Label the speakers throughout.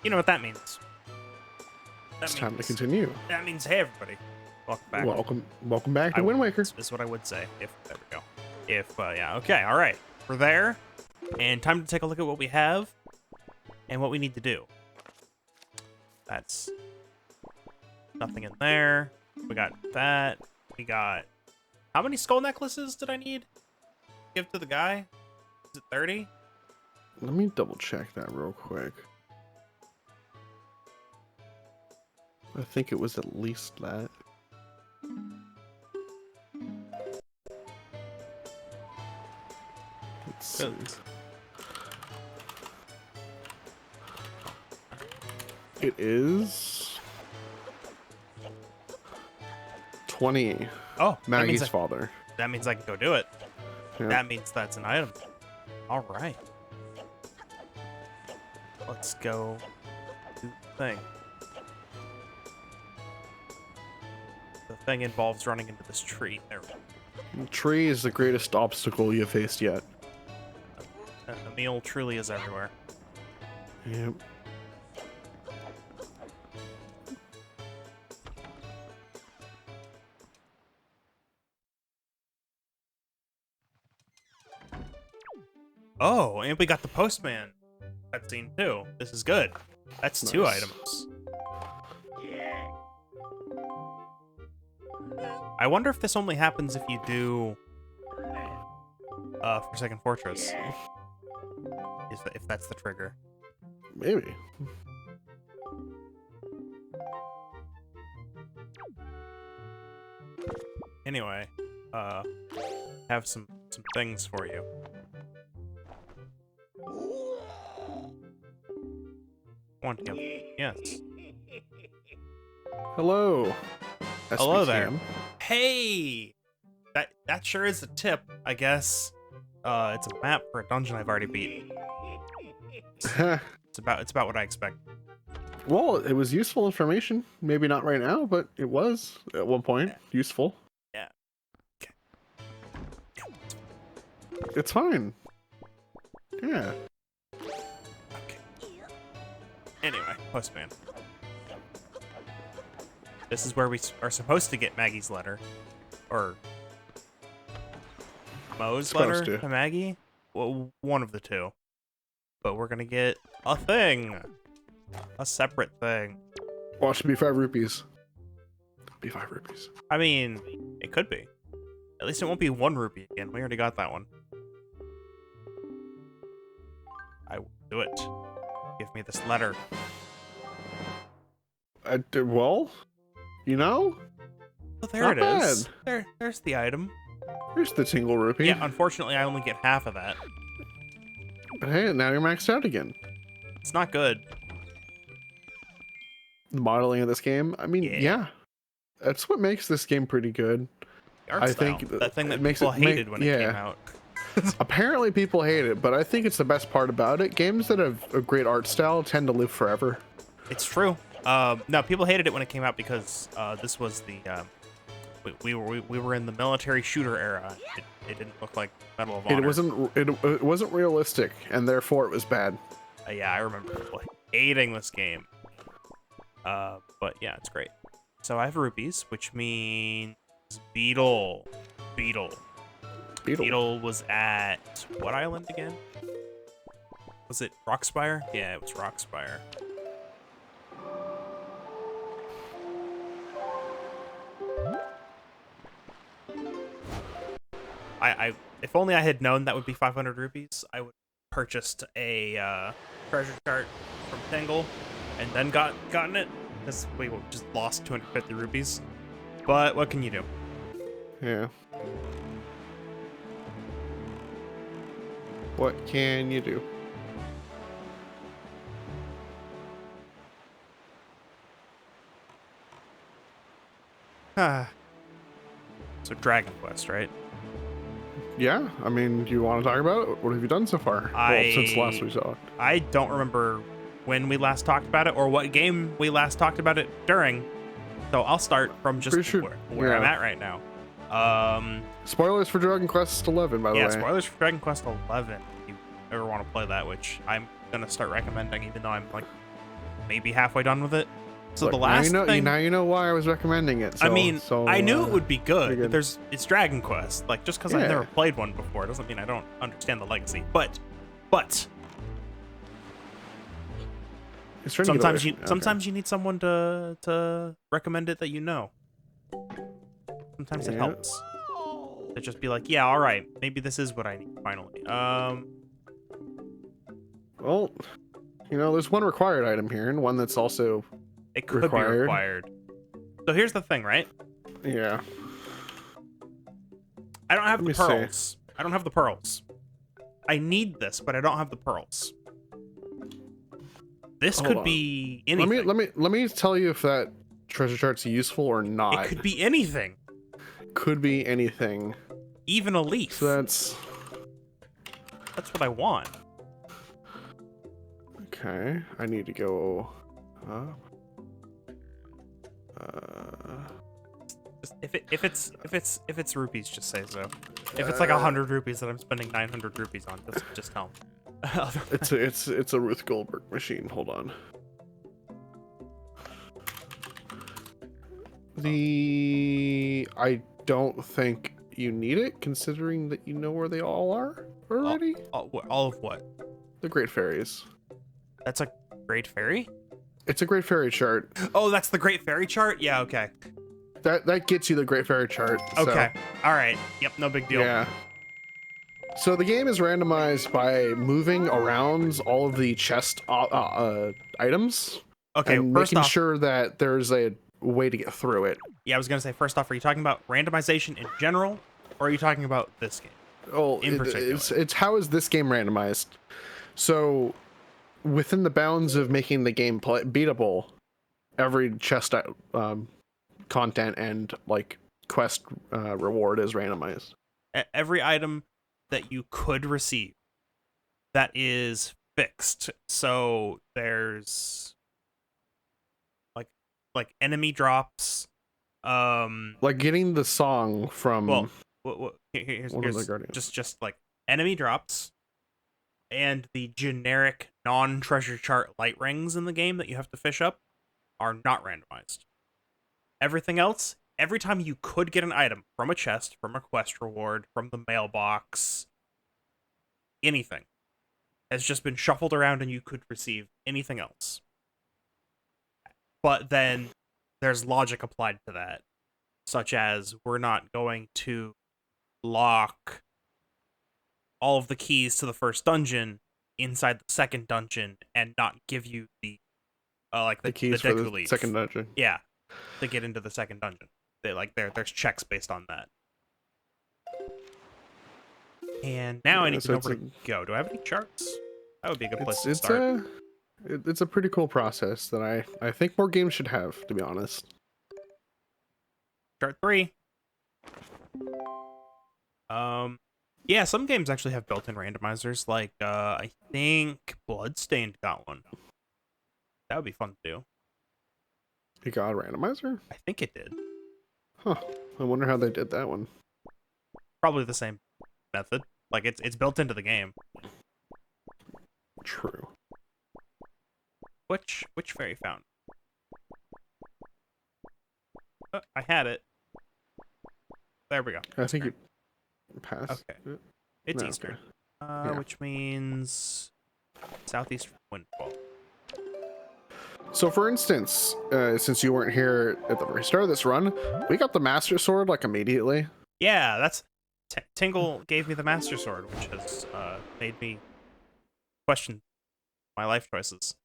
Speaker 1: You know what that means.
Speaker 2: It's time to continue.
Speaker 1: That means, hey, everybody. Welcome back.
Speaker 2: Welcome back to Wind Waker.
Speaker 1: Is what I would say. There we go. Yeah, okay, all right. We're there, and time to take a look at what we have and what we need to do. That's nothing in there. We got that. We got... How many skull necklaces did I need? Give to the guy? Is it 30?
Speaker 2: Let me double check that real quick. I think it was at least that. Let's see. It is 20.
Speaker 1: Oh,
Speaker 2: Maggie's father.
Speaker 1: That means I can go do it.
Speaker 2: Yeah.
Speaker 1: That means that's an item. All right. Let's go do the thing. The thing involves running into this tree. There we go.
Speaker 2: The tree is the greatest obstacle you've faced yet.
Speaker 1: Emil truly is everywhere.
Speaker 2: Yep.
Speaker 1: Oh, and we got the postman cutscene too. This is good. That's nice. 2 items. I wonder if this only happens if you do Forsaken Fortress. If that's the trigger.
Speaker 2: Maybe.
Speaker 1: Anyway, have some things for you. Yes.
Speaker 2: Hello.
Speaker 1: Hello there. Hey, that sure is a tip, I guess. It's a map for a dungeon I've already beaten. It's about what I expect.
Speaker 2: Well, it was useful information. Maybe not right now, but it was at one point useful.
Speaker 1: Yeah. Okay.
Speaker 2: It's fine. Yeah.
Speaker 1: Okay. Anyway, postman. This is where we are supposed to get Maggie's letter, or Mo's letter to Maggie. Well, one of the two. But we're gonna get a thing, a separate thing.
Speaker 2: Well, it should be 5 rupees. Be 5 rupees.
Speaker 1: I mean, it could be. At least it won't be 1 rupee again. We already got that one. I will do it. Give me this letter.
Speaker 2: Well, you know.
Speaker 1: Oh, there it is. There's the item.
Speaker 2: There's the single rupee.
Speaker 1: Yeah, unfortunately, I only get half of that.
Speaker 2: But hey, now you're maxed out again.
Speaker 1: It's not good.
Speaker 2: The modeling of this game, I mean, yeah. That's what makes this game pretty good.
Speaker 1: I think that thing that people hated when it came out.
Speaker 2: Apparently people hate it, but I think it's the best part about it. Games that have a great art style tend to live forever.
Speaker 1: It's true. No, people hated it when it came out because this was the we were in the military shooter era. It didn't look like Medal of Honor.
Speaker 2: It wasn't realistic, and therefore it was bad.
Speaker 1: Yeah, I remember people hating this game. But yeah, it's great. So I have rupees, which means Beetle was at what island again? Was it Rockspire? Yeah, it was Rockspire. If only I had known that would be 500 rupees, I would have purchased a treasure chart from Tingle and then gotten it, because we just lost 250 rupees. But what can you do?
Speaker 2: Yeah. What can you do?
Speaker 1: So Dragon Quest, right?
Speaker 2: Yeah, I mean, do you want to talk about it? What have you done so far? Well, since last we saw it.
Speaker 1: I don't remember when we last talked about it or what game we last talked about it during. So I'll start from just where I'm at right now.
Speaker 2: Spoilers for Dragon Quest 11, by the way.
Speaker 1: Yeah, spoilers for Dragon Quest 11. If you ever want to play that, which I'm gonna start recommending, even though I'm like maybe halfway done with it. So
Speaker 2: Look,
Speaker 1: the last thing,
Speaker 2: now you know why I was recommending it. So,
Speaker 1: I mean,
Speaker 2: so,
Speaker 1: I knew it would be
Speaker 2: pretty
Speaker 1: good.
Speaker 2: good.
Speaker 1: It's Dragon Quest. Like, just because I've never played one before doesn't mean I don't understand the legacy. But
Speaker 2: It's trying to get away from-
Speaker 1: sometimes you need someone to recommend it that you know. Sometimes it helps to just be like, yeah, all right, maybe this is what I need finally.
Speaker 2: Well, there's one required item here and one that's also
Speaker 1: It could be required. So here's the thing, right?
Speaker 2: Yeah.
Speaker 1: I don't have
Speaker 2: Let
Speaker 1: the
Speaker 2: me see.
Speaker 1: pearls. I don't have the pearls. I need this, but I don't have the pearls. This
Speaker 2: Hold
Speaker 1: could
Speaker 2: on.
Speaker 1: be anything.
Speaker 2: Let me tell you if that treasure chart's useful or not.
Speaker 1: It could be anything.
Speaker 2: Could be anything.
Speaker 1: Even a leaf.
Speaker 2: So that's
Speaker 1: what I want.
Speaker 2: okay. I need to go.
Speaker 1: Just if it's rupees, just say so. If it's like 100 rupees that I'm spending 900 rupees on, just tell me.
Speaker 2: It's a Ruth Goldberg machine. Hold on. I don't think you need it, considering that you know where they all are already.
Speaker 1: All of what?
Speaker 2: The Great Fairies.
Speaker 1: That's a Great Fairy?
Speaker 2: It's a Great Fairy chart.
Speaker 1: Oh, that's the Great Fairy chart? Yeah, okay.
Speaker 2: That gets you the Great Fairy chart.
Speaker 1: Okay.
Speaker 2: So,
Speaker 1: All right. Yep, no big deal.
Speaker 2: yeah. So the game is randomized by moving around all of the chest items.
Speaker 1: Okay,
Speaker 2: and
Speaker 1: first
Speaker 2: making
Speaker 1: off,
Speaker 2: sure that there's a way to get through it.
Speaker 1: yeah, I was going to say, first off, are you talking about randomization in general, or are you talking about this game?
Speaker 2: Oh,
Speaker 1: in particular?
Speaker 2: It's how is this game randomized? So, within the bounds of making the game beatable, every chest content and like quest reward is randomized.
Speaker 1: Every item that you could receive that is fixed. So there's like enemy drops.
Speaker 2: Like getting the song from.
Speaker 1: Well, here's
Speaker 2: one of the Guardians.
Speaker 1: just like enemy drops and the generic non-treasure chart light rings in the game that you have to fish up are not randomized. Everything else, every time you could get an item from a chest, from a quest reward, from the mailbox, anything has just been shuffled around and you could receive anything else. But then there's logic applied to that, such as we're not going to lock all of the keys to the first dungeon inside the second dungeon and not give you the
Speaker 2: keys for the second dungeon.
Speaker 1: Yeah, to get into the second dungeon. There's checks based on that. And now I need to know where to go. Do I have any charts? That would be a good place to start.
Speaker 2: It's a pretty cool process that I think more games should have, to be honest.
Speaker 1: Chart 3. Yeah, some games actually have built-in randomizers. Like, I think Bloodstained got one. That would be fun to do.
Speaker 2: It got a randomizer?
Speaker 1: I think it did.
Speaker 2: Huh. I wonder how they did that one.
Speaker 1: Probably the same method. Like, it's built into the game.
Speaker 2: True.
Speaker 1: Which fairy fountain? Oh, I had it. There we go.
Speaker 2: I think you passed.
Speaker 1: Okay. It's Eastern.
Speaker 2: Yeah.
Speaker 1: Which means Southeast Windfall.
Speaker 2: So, for instance, since you weren't here at the very start of this run, we got the Master Sword like immediately.
Speaker 1: Yeah, that's Tingle gave me the Master Sword, which has made me question my life choices.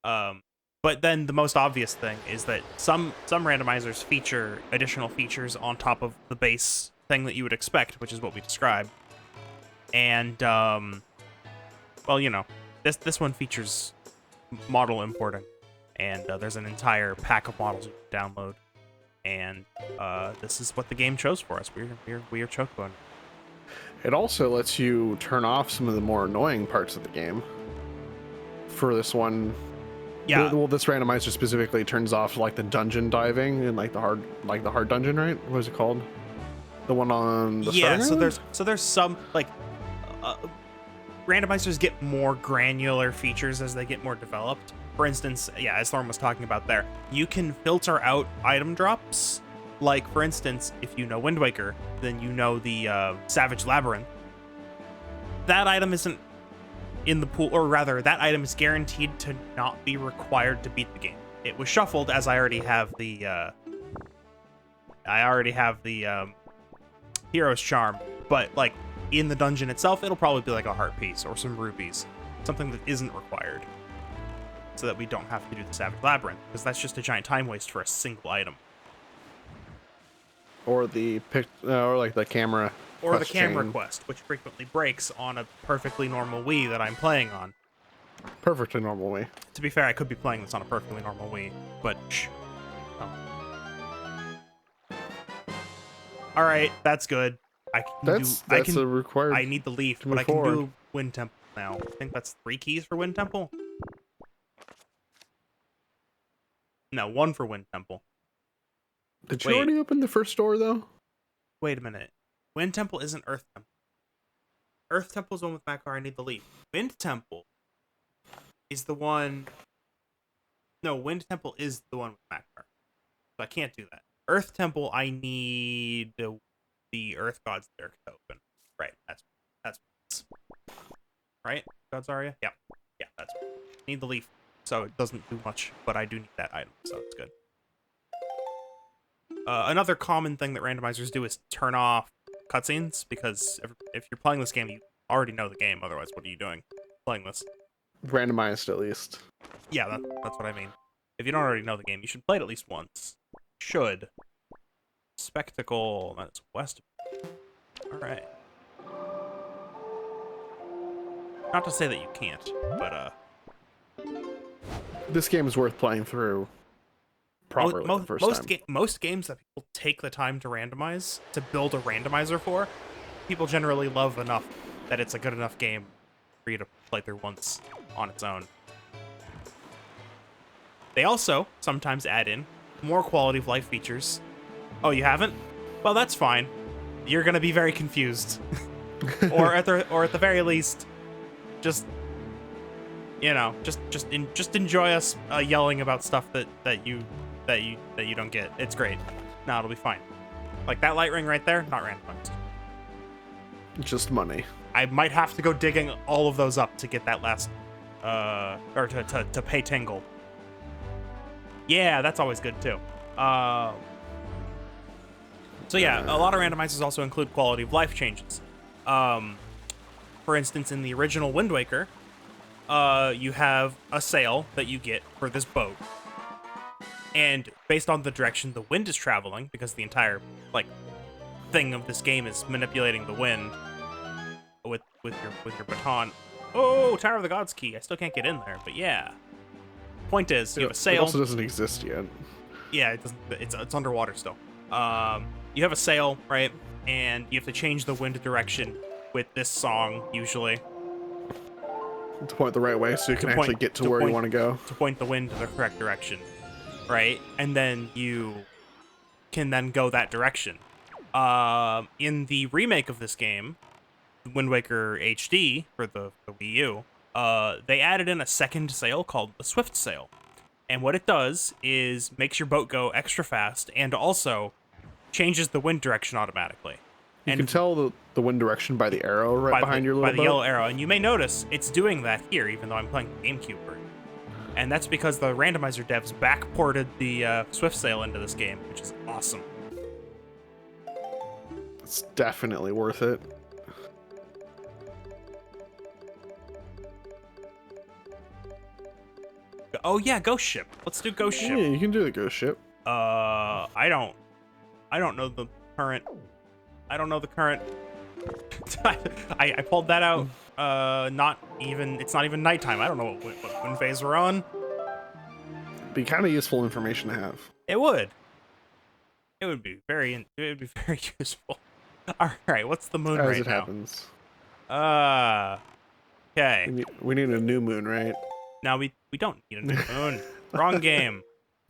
Speaker 1: But then the most obvious thing is that some randomizers feature additional features on top of the base thing that you would expect, which is what we described. And well, this one features model importing, and there's an entire pack of models you can download. And this is what the game chose for us. We are Chocobo.
Speaker 2: It also lets you turn off some of the more annoying parts of the game. For this one,
Speaker 1: yeah.
Speaker 2: Well, this randomizer specifically turns off like the dungeon diving and like the hard dungeon, right? What is it called? The one on the
Speaker 1: yeah.
Speaker 2: starting island?
Speaker 1: So there's some like randomizers get more granular features as they get more developed. For instance, yeah, as Thorn was talking about there, you can filter out item drops. Like, for instance, if you know Wind Waker, then you know the Savage Labyrinth. That item isn't in the pool, or rather, that item is guaranteed to not be required to beat the game. It was shuffled as I already have the Hero's Charm, but like in the dungeon itself, it'll probably be like a heart piece or some rubies, something that isn't required, so that we don't have to do the Savage Labyrinth, because that's just a giant time waste for a single item.
Speaker 2: Or or like the camera.
Speaker 1: Or the camera
Speaker 2: chain.
Speaker 1: quest, which frequently breaks on a perfectly normal Wii that I'm playing on.
Speaker 2: Perfectly normal way.
Speaker 1: To be fair, I could be playing this on a perfectly normal Wii, but shh. Oh. All right, that's good.
Speaker 2: That's a required.
Speaker 1: I need the leaf, but I can do Wind Temple now. I think that's 3 keys for Wind Temple. No, 1 for Wind Temple.
Speaker 2: Did you already open the first door though?
Speaker 1: Wait a minute. Wind Temple isn't Earth Temple. Earth Temple is the one with Makar. I need the leaf. Wind Temple is the one. No, Wind Temple is the one with Makar. So I can't do that. Earth Temple, I need the Earth God's Lyric to open. Right, that's right. God's Aria. Yeah, that's. Need the leaf, so it doesn't do much, but I do need that item, so it's good. Another common thing that randomizers do is turn off cutscenes, because if you're playing this game, you already know the game. Otherwise, what are you doing playing this?
Speaker 2: Randomized, at least.
Speaker 1: Yeah, that's what I mean. If you don't already know the game, you should play it at least once. Should. Spectacle. That's west. Alright. Not to say that you can't, but
Speaker 2: this game is worth playing through properly the first time.
Speaker 1: Most games that people take the time to randomize, to build a randomizer for, people generally love enough that it's a good enough game for you to play through once on its own. They also sometimes add in more quality of life features. Oh, you haven't? Well, that's fine. You're gonna be very confused, or at the very least, just just enjoy us yelling about stuff that you don't get. It's great. No, it'll be fine. Like that light ring right there, not randomized.
Speaker 2: Just money.
Speaker 1: I might have to go digging all of those up to get that last, or to pay Tingle. Yeah, that's always good too. So yeah, a lot of randomizers also include quality of life changes. For instance, in the original Wind Waker, you have a sail that you get for this boat. And based on the direction the wind is traveling, because the entire thing of this game is manipulating the wind with your baton. Oh, Tower of the Gods key. I still can't get in there, but yeah. Point is, you have a sail.
Speaker 2: It also doesn't exist yet.
Speaker 1: Yeah, it doesn't. It's underwater still. You have a sail, right? And you have to change the wind direction with this song, usually.
Speaker 2: To point the right way so you can actually get to where you want to go.
Speaker 1: To point the wind to the correct direction, right? And then you can then go that direction. In the remake of this game, Wind Waker HD for the Wii U, they added in a second sail called the Swift Sail. And what it does is makes your boat go extra fast and also changes the wind direction automatically.
Speaker 2: You can tell the wind direction by the arrow behind your little boat.
Speaker 1: By the yellow arrow. And you may notice it's doing that here, even though I'm playing the GameCube version. And that's because the randomizer devs backported the Swift Sail into this game, which is awesome.
Speaker 2: It's definitely worth it.
Speaker 1: Oh yeah, Ghost Ship. Let's do Ghost Ship.
Speaker 2: Yeah, you can do the Ghost Ship.
Speaker 1: I don't know the current. I don't know the current. I pulled that out. It's not even nighttime. I don't know what wind phase we're on.
Speaker 2: Be kind of useful information to have.
Speaker 1: It would. It would be very useful. All right, what's the moon right now? As it
Speaker 2: happens.
Speaker 1: Okay.
Speaker 2: We need a new moon, right?
Speaker 1: No, we don't need a new moon. Wrong game.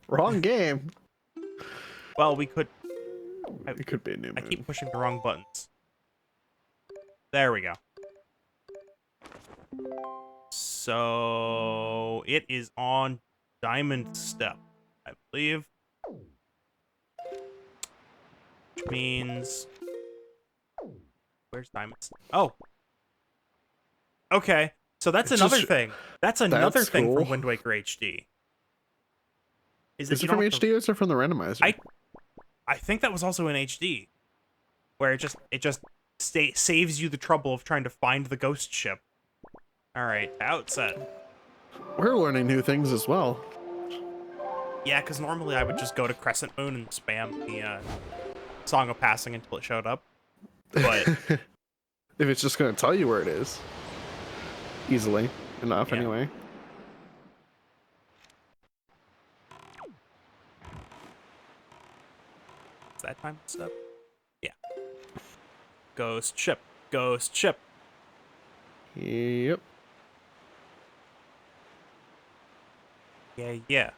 Speaker 2: Wrong game.
Speaker 1: Well, we could.
Speaker 2: It could be a new moon.
Speaker 1: I keep pushing the wrong buttons. There we go. So it is on Diamond Step, I believe. Which means... Where's Diamond Step? Oh. Okay. So that's
Speaker 2: It's
Speaker 1: another
Speaker 2: just-
Speaker 1: thing. That's another
Speaker 2: that's
Speaker 1: thing from
Speaker 2: cool.
Speaker 1: Wind Waker HD. That
Speaker 2: Is
Speaker 1: you
Speaker 2: it from
Speaker 1: don't have to-
Speaker 2: HD or is it from the randomizer?
Speaker 1: I think that was also in HD, where it just saves you the trouble of trying to find the ghost ship. All right, outset.
Speaker 2: We're learning new things as well.
Speaker 1: Yeah, because normally I would just go to Crescent Moon and spam the Song of Passing until it showed up. But
Speaker 2: If it's just going to tell you where it is. Easily enough,
Speaker 1: Yeah.
Speaker 2: anyway.
Speaker 1: is that time step? Yeah. Ghost ship. Ghost ship.
Speaker 2: Yep.
Speaker 1: Yeah, yeah.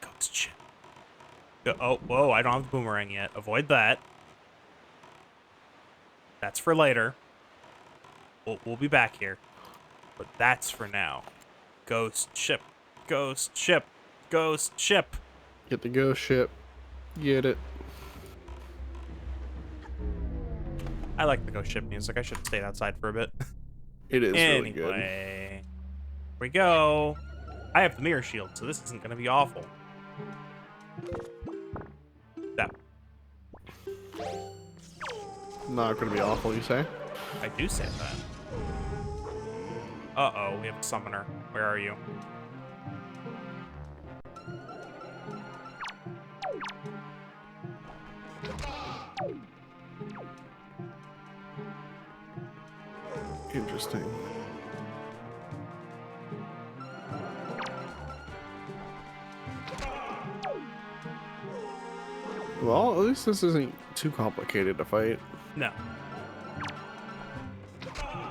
Speaker 1: Ghost ship. Oh, whoa, I don't have the boomerang yet. Avoid that. That's for later. We'll be back here. But that's for now. Ghost ship. Ghost ship. Ghost ship.
Speaker 2: Get the ghost ship. Get it.
Speaker 1: I like the ghost ship music. I should have stayed outside for a bit.
Speaker 2: It is really good.
Speaker 1: Anyway, here we go. I have the mirror shield, so this isn't going to be awful. That
Speaker 2: Not going to be awful, you say?
Speaker 1: I do say that. Uh-oh, we have a summoner. Where are you?
Speaker 2: Interesting. Well, at least this isn't too complicated to fight.
Speaker 1: No.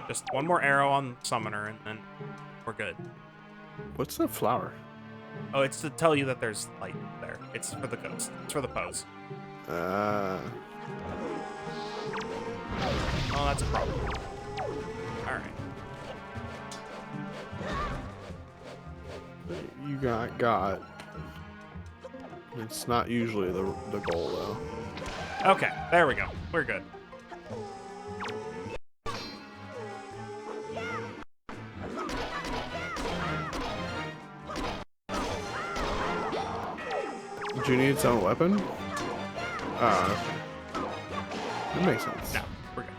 Speaker 1: Just one more arrow on summoner, and then we're good.
Speaker 2: What's that flower?
Speaker 1: Oh, it's to tell you that there's light there. It's for the ghost. It's for the pose. Oh, that's a problem. Alright.
Speaker 2: You got. It's not usually the goal, though.
Speaker 1: Okay, there we go. We're good.
Speaker 2: Do you need its own weapon? Okay. That makes sense.
Speaker 1: No, we're good.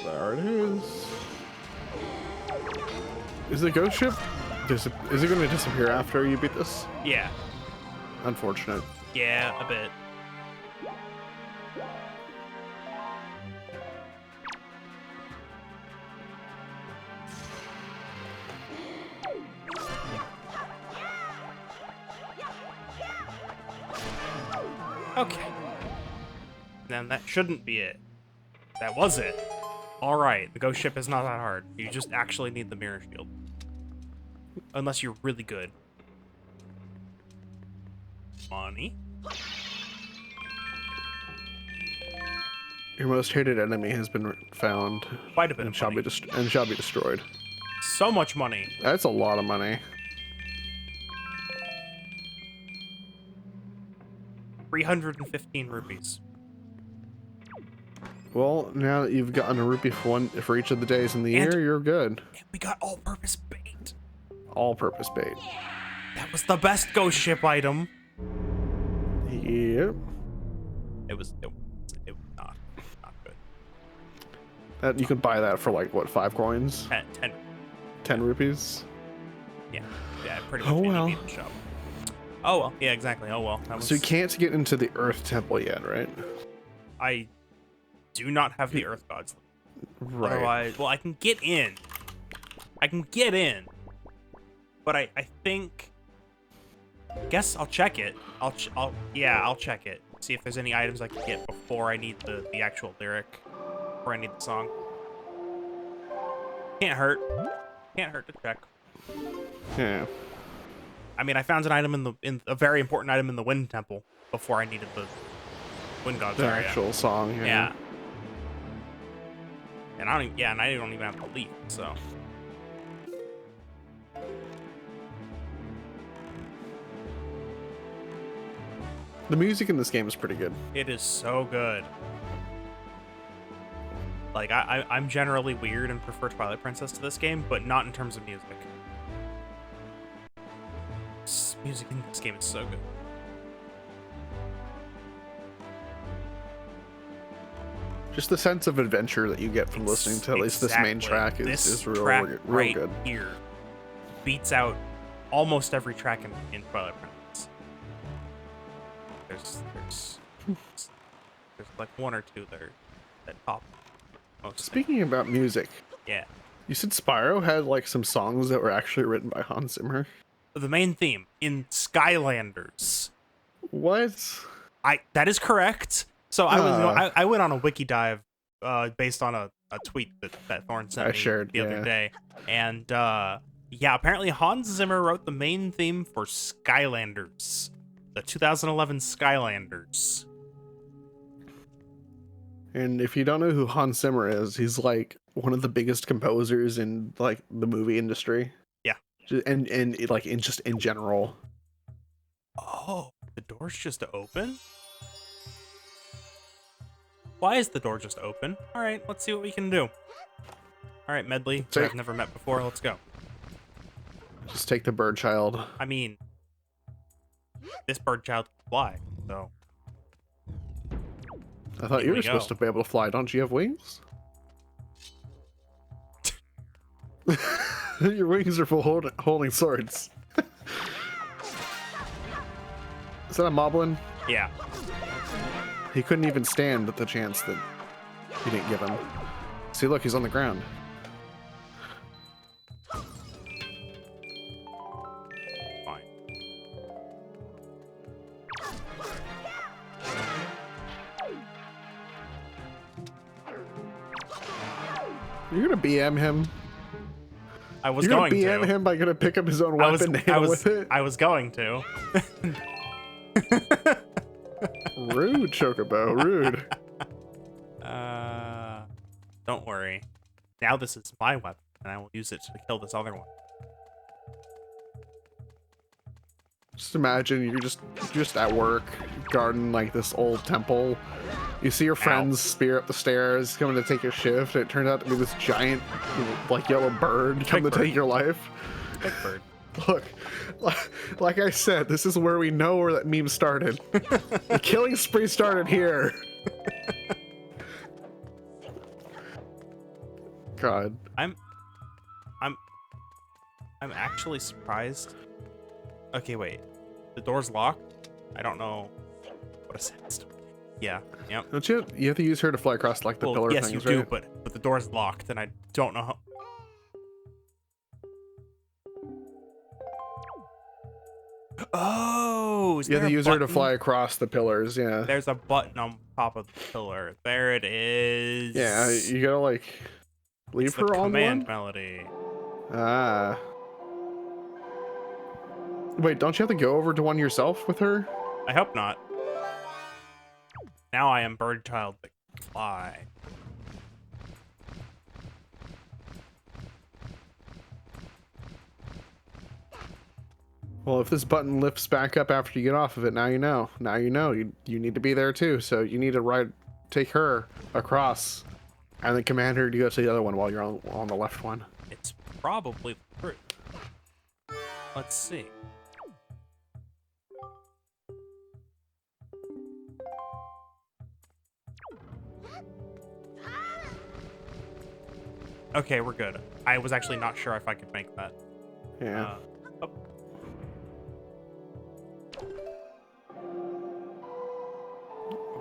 Speaker 2: There it is. Is the ghost ship? Is it going to disappear after you beat this?
Speaker 1: Yeah.
Speaker 2: Unfortunate.
Speaker 1: Yeah, a bit. Okay. Then that shouldn't be it. That was it. Alright, the ghost ship is not that hard. You just actually need the mirror shield. Unless you're really good. Money?
Speaker 2: Your most hated enemy has been found
Speaker 1: Quite a bit
Speaker 2: and
Speaker 1: of
Speaker 2: shall
Speaker 1: money.
Speaker 2: be destroyed.
Speaker 1: So much money.
Speaker 2: That's a lot of money.
Speaker 1: 315 rupees.
Speaker 2: Well, now that you've gotten a rupee for each of the days in the
Speaker 1: And-
Speaker 2: year, you're good.
Speaker 1: And we got all-purpose bait.
Speaker 2: All-purpose bait.
Speaker 1: That was the best ghost ship item.
Speaker 2: Yep.
Speaker 1: It was not good.
Speaker 2: That you could buy that for like what, 5 coins?
Speaker 1: 10.
Speaker 2: 10 rupees?
Speaker 1: Yeah, pretty much.
Speaker 2: Oh,
Speaker 1: made me
Speaker 2: well.
Speaker 1: beat the show. Oh well, yeah, exactly. Oh well. That was,
Speaker 2: So you can't get into the Earth Temple yet, right?
Speaker 1: I do not have the Earth Gods.
Speaker 2: Right.
Speaker 1: Otherwise, well, I can get in. But I think. Guess I'll check it. I'll check it. See if there's any items I can get before I need the actual lyric. Before I need the song. Can't hurt. Can't hurt to check.
Speaker 2: Yeah.
Speaker 1: I mean, I found an item in a very important item in the Wind Temple before I needed the Wind God's
Speaker 2: The
Speaker 1: area.
Speaker 2: actual song.
Speaker 1: Yeah. And I don't. Yeah, and I don't even have the leaf. So.
Speaker 2: The music in this game is pretty good.
Speaker 1: It is so good. Like, I'm generally weird and prefer Twilight Princess to this game, but not in terms of music. Music in this game is so good.
Speaker 2: Just the sense of adventure that you get from listening to at least this main track is real good.
Speaker 1: Here beats out almost every track in Twilight Princess. There's like one or two that top.
Speaker 2: Speaking about music,
Speaker 1: yeah,
Speaker 2: you said Spyro had like some songs that were actually written by Hans Zimmer.
Speaker 1: The main theme in Skylanders.
Speaker 2: What?
Speaker 1: That is correct. So I went on a wiki dive based on a tweet that Thorn sent me the other day. And yeah, apparently Hans Zimmer wrote the main theme for Skylanders. The 2011 Skylanders.
Speaker 2: And if you don't know who Hans Zimmer is, he's like one of the biggest composers in like the movie industry.
Speaker 1: Yeah.
Speaker 2: And like in general.
Speaker 1: Oh, the door's just open? Why is the door just open? All right, let's see what we can do. All right, Medley, who I've never met before, let's go.
Speaker 2: Just take the bird child.
Speaker 1: I mean, this bird child can fly, so.
Speaker 2: I thought you were supposed to be able to fly. Don't you have wings? Your wings are for holding swords. Is that a moblin?
Speaker 1: Yeah.
Speaker 2: He couldn't even stand the chance that you didn't give him. See, look, he's on the ground.
Speaker 1: Fine.
Speaker 2: You're gonna BM him.
Speaker 1: I was
Speaker 2: You're
Speaker 1: going to.
Speaker 2: BM him by gonna pick up his own weapon and hit him with it?
Speaker 1: I was going to.
Speaker 2: Rude, Chocobo, rude.
Speaker 1: Don't worry. Now this is my weapon, and I will use it to kill this other one.
Speaker 2: Just imagine you're just at work, guarding like this old temple. You see your friend's spear up the stairs, coming to take your shift. And it turns out to be this giant, like yellow bird coming to take your life.
Speaker 1: Big bird.
Speaker 2: Look, like I said, this is where we know where that meme started. The killing spree started here. God.
Speaker 1: I'm actually surprised. Okay, wait. The door's locked? I don't know what a sense. Yeah, yep.
Speaker 2: Don't you have to use her to fly across like the pillar
Speaker 1: yes,
Speaker 2: things,
Speaker 1: you do,
Speaker 2: right?
Speaker 1: but the door's locked and I don't know how. Oh,
Speaker 2: you have to use her to fly across the pillars, yeah.
Speaker 1: There's a button on top of the pillar. There it is.
Speaker 2: Yeah, you gotta like leave her on
Speaker 1: command
Speaker 2: one?
Speaker 1: melody.
Speaker 2: Ah. Wait, don't you have to go over to one yourself with her?
Speaker 1: I hope not. Now I am bird child that can fly.
Speaker 2: Well, if this button lifts back up after you get off of it, now you know. Now you know. You need to be there too, so you need to take her across, and then command her to go to the other one while you're on the left one.
Speaker 1: It's probably true. Let's see. Okay, we're good. I was actually not sure if I could make that.
Speaker 2: Yeah.
Speaker 1: Oh.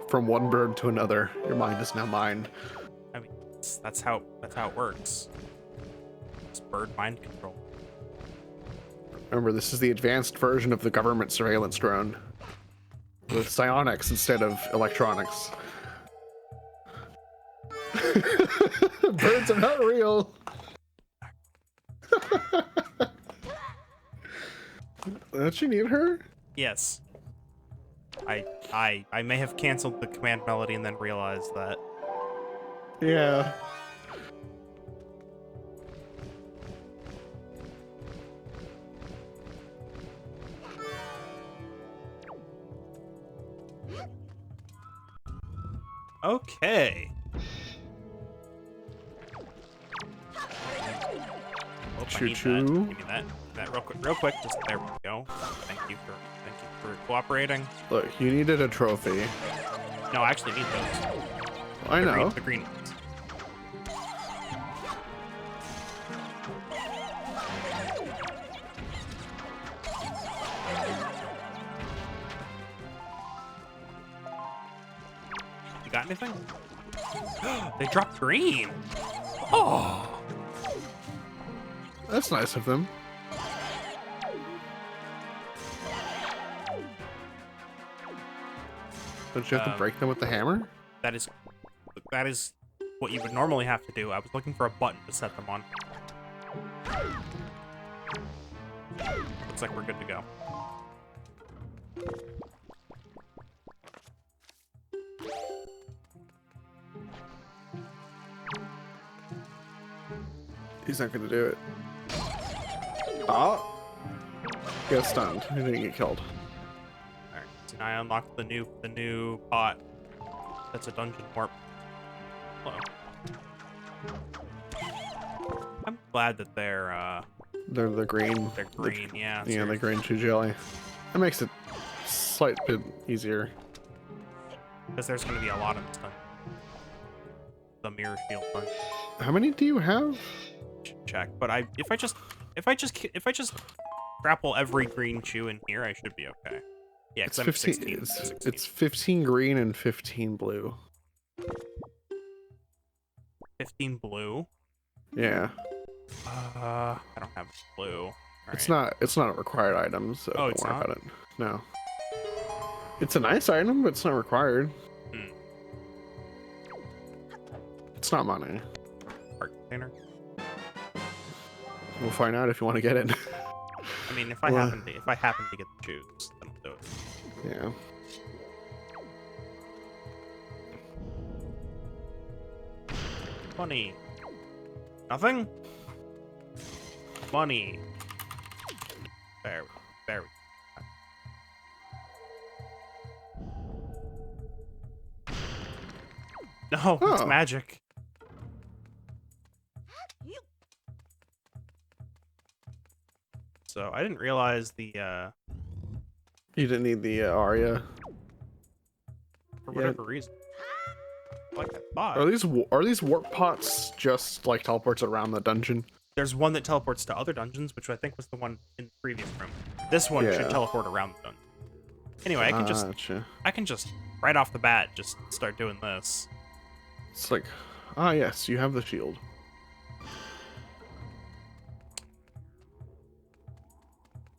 Speaker 2: From one bird to another, your mind is now mine.
Speaker 1: I mean, that's how it works. It's bird mind control.
Speaker 2: Remember, this is the advanced version of the government surveillance drone. with psionics instead of electronics. Birds are not real. Don't you need her?
Speaker 1: Yes. I may have canceled the command melody and then realized that.
Speaker 2: Yeah.
Speaker 1: Okay. Oh, I need
Speaker 2: Choo-choo.
Speaker 1: that. Give me that real quick. Just there we go. Thank you for cooperating.
Speaker 2: Look, you needed a trophy.
Speaker 1: No, I actually need those.
Speaker 2: I know.
Speaker 1: The green ones. You got anything? They dropped green. Oh.
Speaker 2: That's nice of them. Don't you have to break them with the hammer?
Speaker 1: That is what you would normally have to do. I was looking for a button to set them on. Looks like we're good to go.
Speaker 2: He's not gonna do it. Oh! He got stunned. He didn't get killed.
Speaker 1: Alright, so now I unlocked the new pot. That's a dungeon warp. Hello. I'm glad that they're
Speaker 2: The green.
Speaker 1: they're green, yeah.
Speaker 2: Yeah, the green chew jelly. That makes it a slight bit easier.
Speaker 1: Because there's gonna be a lot of this dungeon. The mirror shield one.
Speaker 2: How many do you have?
Speaker 1: Should check. But if I just grapple every green chew in here, I should be okay. Yeah,
Speaker 2: It's
Speaker 1: because I'm
Speaker 2: 15.
Speaker 1: 16.
Speaker 2: It's 15 green and 15 blue.
Speaker 1: 15 blue.
Speaker 2: Yeah.
Speaker 1: I don't have blue. All
Speaker 2: It's
Speaker 1: right.
Speaker 2: not a required item, so
Speaker 1: Oh,
Speaker 2: don't
Speaker 1: it's
Speaker 2: worry
Speaker 1: not?
Speaker 2: about it. No. It's a nice item, but it's not required.
Speaker 1: Hmm.
Speaker 2: It's not money.
Speaker 1: Art container.
Speaker 2: We'll find out if you want to get it.
Speaker 1: I mean, if I
Speaker 2: Well,
Speaker 1: happen to get the juice, then I'll do it.
Speaker 2: Yeah.
Speaker 1: Money. Nothing. Money. There we go. No, it's
Speaker 2: Oh.
Speaker 1: magic. So I didn't realize the
Speaker 2: You didn't need the Aria.
Speaker 1: for whatever reason. Like I thought.
Speaker 2: Are these warp pots just like teleports around the dungeon?
Speaker 1: There's one that teleports to other dungeons, which I think was the one in the previous room. This one should
Speaker 2: Yeah.
Speaker 1: teleport around the dungeon. Anyway,
Speaker 2: Gotcha.
Speaker 1: I can just right off the bat just start doing this.
Speaker 2: It's like, ah, yes, you have the shield.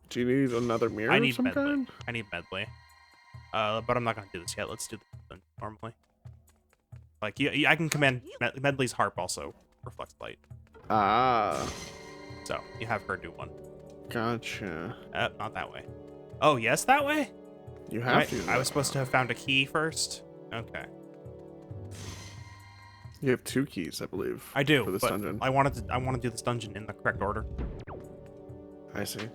Speaker 2: Do you need another mirror
Speaker 1: I
Speaker 2: of
Speaker 1: need
Speaker 2: some
Speaker 1: medley.
Speaker 2: kind?
Speaker 1: I need medley. But I'm not gonna do this yet. Let's do this normally. Like, I can command Medley's harp also reflects light.
Speaker 2: Ah,
Speaker 1: So you have her do one.
Speaker 2: gotcha.
Speaker 1: Not that way. Oh, yes, that way.
Speaker 2: You have to.
Speaker 1: I was supposed to have found a key first. Okay,
Speaker 2: You have 2 keys, I believe.
Speaker 1: I do.
Speaker 2: For this
Speaker 1: but
Speaker 2: dungeon.
Speaker 1: I want to do this dungeon in the correct order.
Speaker 2: I see.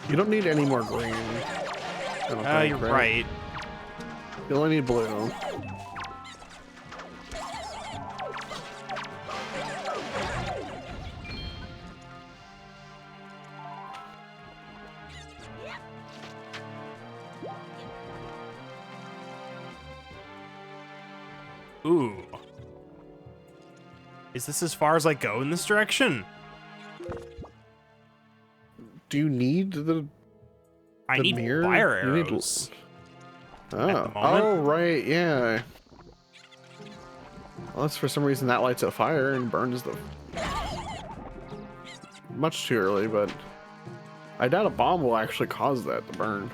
Speaker 2: You don't need any more green. I don't think,
Speaker 1: You're right.
Speaker 2: You only need blue.
Speaker 1: Ooh. Is this as far as I go in this direction?
Speaker 2: Do you need the
Speaker 1: I need
Speaker 2: mirror?
Speaker 1: fire
Speaker 2: You need-
Speaker 1: arrows.
Speaker 2: Oh.
Speaker 1: the moment?
Speaker 2: Oh, right, yeah. Unless for some reason that lights a fire and burns the... Much too early, but... I doubt a bomb will actually cause that to burn.